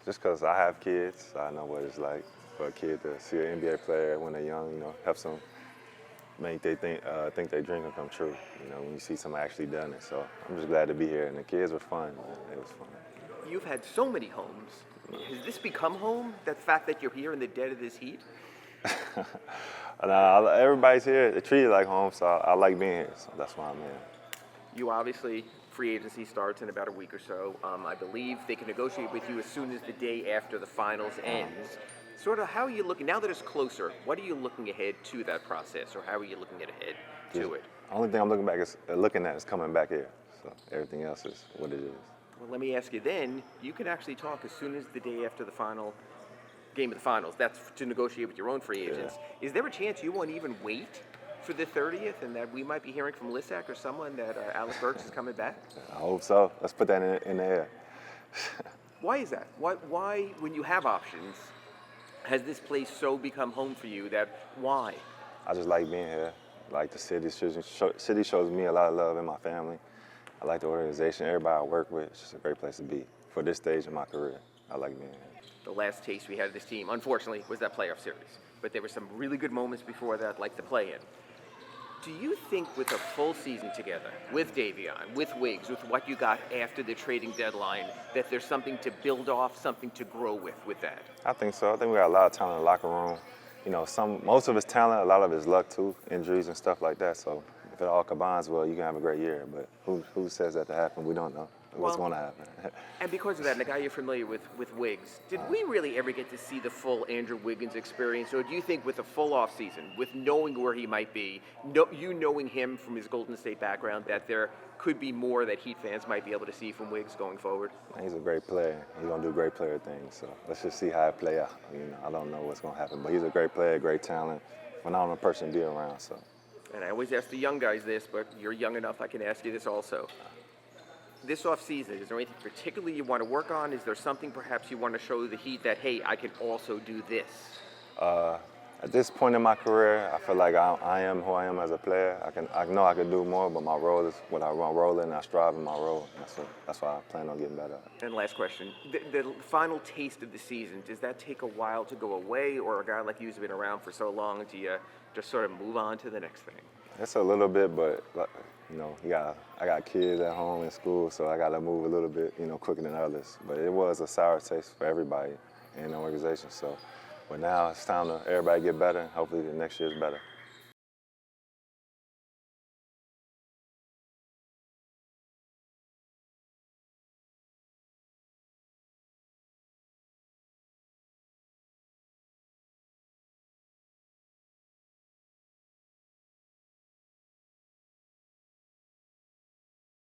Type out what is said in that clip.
Just because I have kids, I know what it's like for a kid to see an NBA player when they're young, helps them make they think their dream can come true, when you see somebody actually done it. So I'm just glad to be here, and the kids were fun, man. It was fun. You've had so many homes. Has this become home, the fact that you're here in the dead of this heat? Everybody's here. They treat it like home, so I like being here. So that's why I'm here. You obviously, free agency starts in about a week or so. I believe they can negotiate with you as soon as the day after the finals ends. Sort of how are you looking, now that it's closer, what are you looking ahead to that process, or how are you looking ahead to it? The only thing I'm looking at is coming back here. So everything else is what it is. Well, let me ask you then, you can actually talk as soon as the day after the final game of the finals. That's to negotiate with your own free agents. Yeah. Is there a chance you won't even wait for the 30th and that we might be hearing from Lissac or someone that Alec Burks is coming back? I hope so. Let's put that in the air. Why is that? Why, when you have options, has this place so become home for you why? I just like being here. I like the city. City shows me a lot of love in my family. I like the organization, everybody I work with. It's just a great place to be for this stage of my career. I like being here. The last taste we had of this team, unfortunately, was that playoff series. But there were some really good moments before that, like the play-in. Do you think with a full season together, with Davion, with Wiggs, with what you got after the trading deadline, that there's something to build off, something to grow with that? I think so. I think we got a lot of talent in the locker room. Most of it's talent, a lot of it's luck too, injuries and stuff like that. So if it all combines well, you can have a great year. But who says that to happen? We don't know what's going to happen. And because of that, and a guy you're familiar with Wiggs, did we really ever get to see the full Andrew Wiggins experience? Or do you think with a full off season, with knowing where he might be, knowing him from his Golden State background, that there could be more that Heat fans might be able to see from Wiggs going forward? He's a great player. He's going to do great player things. So let's just see how it play out. I don't know what's going to happen, but he's a great player, great talent, phenomenal person to be around. So. And I always ask the young guys this, but you're young enough, I can ask you this also. This offseason, is there anything particularly you want to work on? Is there something perhaps you want to show the Heat that, hey, I can also do this? At this point in my career, I feel like I am who I am as a player. I know I can do more, but my role is what I run role in. I strive in my role. That's why I plan on getting better. And last question, the final taste of the season, does that take a while to go away, or a guy like you who's been around for so long, do you just sort of move on to the next thing? It's a little bit, but I got kids at home in school, so I got to move a little bit, quicker than others. But it was a sour taste for everybody in the organization. But now it's time to everybody get better, and hopefully the next year's better.